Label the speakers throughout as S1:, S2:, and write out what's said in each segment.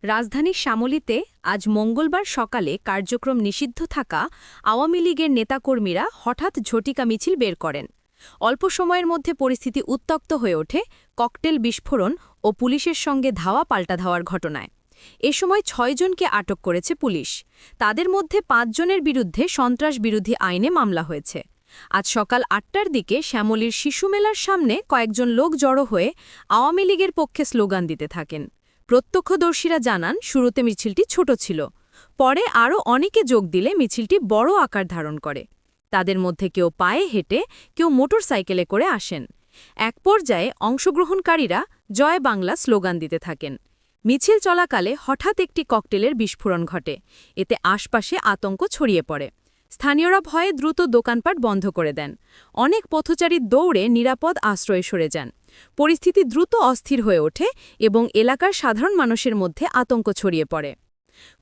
S1: রাজধানীর শ্যামলীতে আজ মঙ্গলবার সকালে কার্যক্রম নিষিদ্ধ থাকা আওয়ামী লীগের নেতাকর্মীরা হঠাৎ ঝটিকা মিছিল বের করেন। অল্প সময়ের মধ্যে পরিস্থিতি উত্তপ্ত হয়ে ওঠে ককটেল বিস্ফোরণ ও পুলিশের সঙ্গে ধাওয়া পাল্টা ধাওয়ার ঘটনায়। এ সময় ৬ জনকে আটক করেছে পুলিশ। তাদের মধ্যে ৫ জনের বিরুদ্ধে সন্ত্রাস বিরোধী আইনে মামলা হয়েছে। আজ সকাল ৮টার দিকে শ্যামলীর শিশুমেলার সামনে কয়েকজন লোক জড়ো হয়ে আওয়ামী লীগের পক্ষে স্লোগান দিতে থাকেন। প্রত্যক্ষদর্শীরা জানান শুরুতে মিছিলটি ছোট ছিল, পরে আরও অনেকে যোগ দিলে মিছিলটি বড় আকার ধারণ করে। তাদের মধ্যে কেউ পায়ে হেঁটে, কেউ মোটরসাইকেলে করে আসেন। এক পর্যায়ে অংশগ্রহণকারীরা জয় বাংলা স্লোগান দিতে থাকেন। মিছিল চলাকালে হঠাৎ একটি ককটেলের বিস্ফোরণ ঘটে। এতে আশপাশে আতঙ্ক ছড়িয়ে পড়ে। স্থানীয়রা ভয়ে দ্রুত দোকানপাট বন্ধ করে দেন। অনেক পথচারী দৌড়ে নিরাপদ আশ্রয়ে সরে যান। পরিস্থিতি দ্রুত অস্থির হয়ে ওঠে এবং এলাকার সাধারণ মানুষের মধ্যে আতঙ্ক ছড়িয়ে পড়ে।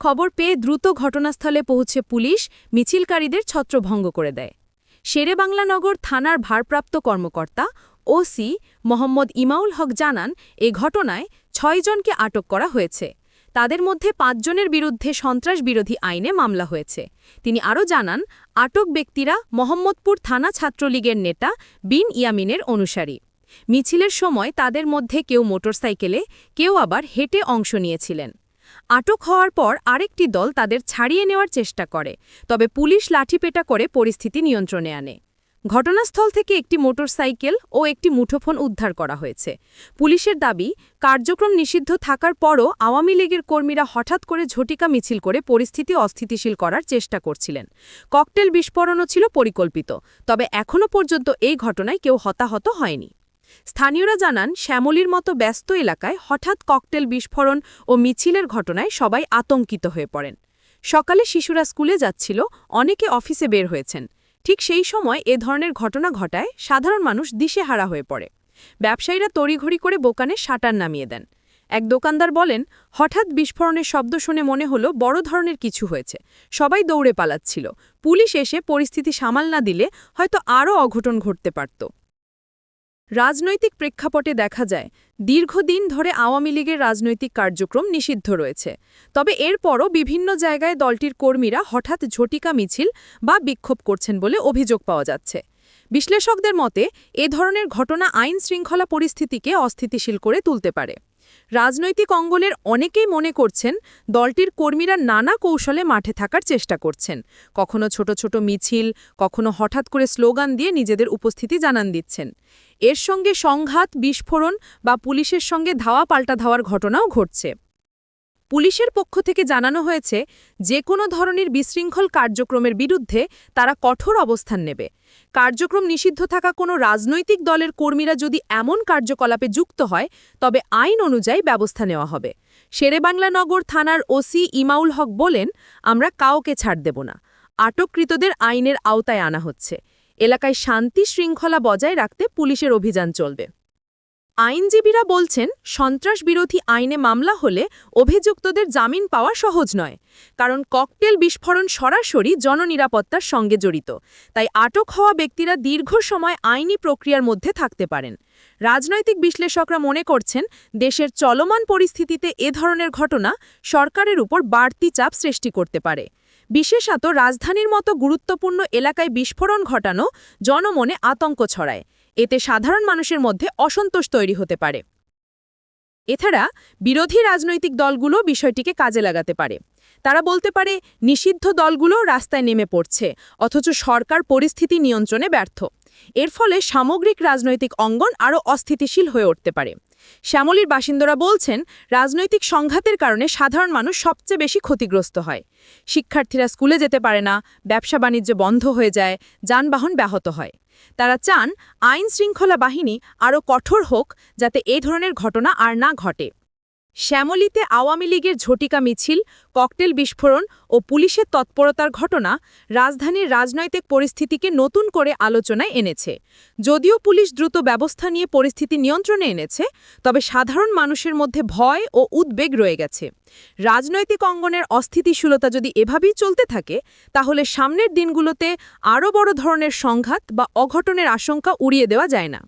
S1: খবর পেয়ে দ্রুত ঘটনাস্থলে পৌঁছে পুলিশ মিছিলকারীদের ছত্রভঙ্গ করে দেয়। শেরেবাংলানগর থানার ভারপ্রাপ্ত কর্মকর্তা ওসি মোহাম্মদ ইমাউল হক জানান, এ ঘটনায় ৬ জনকে আটক করা হয়েছে। তাদের মধ্যে ৫ জনের বিরুদ্ধে সন্ত্রাস বিরোধী আইনে মামলা হয়েছে। তিনি আরও জানান, আটক ব্যক্তিরা মোহাম্মদপুর থানা ছাত্রলীগের নেতা বিন ইয়ামিনের অনুসারী। মিছিলের সময় তাদের মধ্যে কেউ মোটরসাইকেলে, কেউ আবার হেঁটে অংশ নিয়েছিলেন। আটক হওয়ার পর আরেকটি দল তাদের ছাড়িয়ে নেওয়ার চেষ্টা করে, তবে পুলিশ লাঠিপেটা করে পরিস্থিতি নিয়ন্ত্রণে আনে। ঘটনাস্থল থেকে একটি মোটরসাইকেল ও একটি মুঠোফোন উদ্ধার করা হয়েছে। পুলিশের দাবি, কার্যক্রম নিষিদ্ধ থাকার পরও আওয়ামী লীগের কর্মীরা হঠাৎ করে ঝটিকা মিছিল করে পরিস্থিতি অস্থিতিশীল করার চেষ্টা করছিলেন। ককটেল বিস্ফোরণও ছিল পরিকল্পিত, তবে এখনও পর্যন্ত এই ঘটনায় কেউ হতাহত হয়নি। স্থানীয়রা জানান, শ্যামলীর মতো ব্যস্ত এলাকায় হঠাৎ ককটেল বিস্ফোরণ ও মিছিলের ঘটনায় সবাই আতঙ্কিত হয়ে পড়েন। সকালে শিশুরা স্কুলে যাচ্ছিল, অনেকে অফিসে বের হয়েছেন। ঠিক সেই সময় এ ধরনের ঘটনা ঘটায় সাধারণ মানুষ দিশেহারা হয়ে পড়ে। ব্যবসায়ীরা তড়িঘড়ি করে দোকানের শাটার নামিয়ে দেন। এক দোকানদার বলেন, হঠাৎ বিস্ফোরণের শব্দ শুনে মনে হলো বড় ধরনের কিছু হয়েছে। সবাই দৌড়ে পালাচ্ছিল। পুলিশ এসে পরিস্থিতি সামাল না দিলে হয়তো আরও অঘটন ঘটতে পারত। রাজনৈতিক প্রেক্ষাপটে দেখা যায়, দীর্ঘদিন ধরে আওয়ামী লীগের রাজনৈতিক কার্যক্রম নিষিদ্ধ রয়েছে। তবে এরপরও বিভিন্ন জায়গায় দলটির কর্মীরা হঠাৎ ঝটিকা মিছিল বা বিক্ষোভ করছেন বলে অভিযোগ পাওয়া যাচ্ছে। বিশ্লেষকদের মতে, এ ধরনের ঘটনা আইন শৃঙ্খলা পরিস্থিতিকে অস্থিতিশীল করে তুলতে পারে। রাজনৈতিক অঙ্গনের অনেকেই মনে করছেন, দলটির কর্মীরা নানা কৌশলে মাঠে থাকার চেষ্টা করছেন। কখনো ছোট ছোট মিছিল, কখনো হঠাৎ করে স্লোগান দিয়ে নিজেদের উপস্থিতি জানান দিচ্ছেন। এর সঙ্গে সংঘাত, বিস্ফোরণ বা পুলিশের সঙ্গে ধাওয়া পাল্টা ধাওয়ার ঘটনাও ঘটছে। পুলিশের পক্ষ থেকে জানানো হয়েছে, যে কোনো ধরনের বিশৃঙ্খল কার্যক্রমের বিরুদ্ধে তারা কঠোর অবস্থান নেবে। কার্যক্রম নিষিদ্ধ থাকা কোনো রাজনৈতিক দলের কর্মীরা যদি এমন কার্যকলাপে যুক্ত হয়, তবে আইন অনুযায়ী ব্যবস্থা নেওয়া হবে। শেরেবাংলানগর থানার ওসি ইমাউল হক বলেন, আমরা কাউকে ছাড় দেব না। আটককৃতদের আইনের আওতায় আনা হচ্ছে। এলাকায় শান্তি শৃঙ্খলা বজায় রাখতে পুলিশের অভিযান চলবে। আইনজীবীরা বলছেন, সন্ত্রাস বিরোধী আইনে মামলা হলে অভিযুক্তদের জামিন পাওয়া সহজ নয়, কারণ ককটেল বিস্ফোরণ সরাসরি জননিরাপত্তার সঙ্গে জড়িত। তাই আটক হওয়া ব্যক্তিরা দীর্ঘ সময় আইনি প্রক্রিয়ার মধ্যে থাকতে পারেন। রাজনৈতিক বিশ্লেষকরা মনে করছেন, দেশের চলমান পরিস্থিতিতে এ ধরনের ঘটনা সরকারের উপর বাড়তি চাপ সৃষ্টি করতে পারে। বিশেষত রাজধানীর মতো গুরুত্বপূর্ণ এলাকায় বিস্ফোরণ ঘটানো জনমনে আতঙ্ক ছড়ায়। এতে সাধারণ মানুষের মধ্যে অসন্তোষ তৈরি হতে পারে। এছাড়া বিরোধী রাজনৈতিক দলগুলো বিষয়টিকে কাজে লাগাতে পারে। তারা বলতে পারে, নিষিদ্ধ দলগুলো রাস্তায় নেমে পড়ছে, অথচ সরকার পরিস্থিতি নিয়ন্ত্রণে ব্যর্থ। এর ফলে সামগ্রিক রাজনৈতিক অঙ্গন আরও অস্থিতিশীল হয়ে উঠতে পারে। শ্যামলীর বাসিন্দারা বলছেন, রাজনৈতিক সংঘাতের কারণে সাধারণ মানুষ সবচেয়ে বেশি ক্ষতিগ্রস্ত হয়। শিক্ষার্থীরা স্কুলে যেতে পারে না, ব্যবসা বাণিজ্য বন্ধ হয়ে যায়, যানবাহন ব্যাহত হয়। তারা চান, আইন শৃঙ্খলা বাহিনী আরও কঠোর হোক, যাতে এই ধরনের ঘটনা আর না ঘটে। শ্যামলীতে আওয়ামী লীগের ঝটিকা মিছিল, ককটেল বিস্ফোরণ ও পুলিশের তৎপরতার ঘটনা রাজধানীর রাজনৈতিক পরিস্থিতিকে নতুন করে আলোচনায় এনেছে। যদিও পুলিশ দ্রুত ব্যবস্থা নিয়ে পরিস্থিতি নিয়ন্ত্রণে এনেছে, তবে সাধারণ মানুষের মধ্যে ভয় ও উদ্বেগ রয়ে গেছে। রাজনৈতিক অঙ্গনের অস্থিতিশীলতা যদি এভাবেই চলতে থাকে, তাহলে সামনের দিনগুলোতে আরও বড় ধরনের সংঘাত বা অঘটনের আশঙ্কা উড়িয়ে দেওয়া যায় না।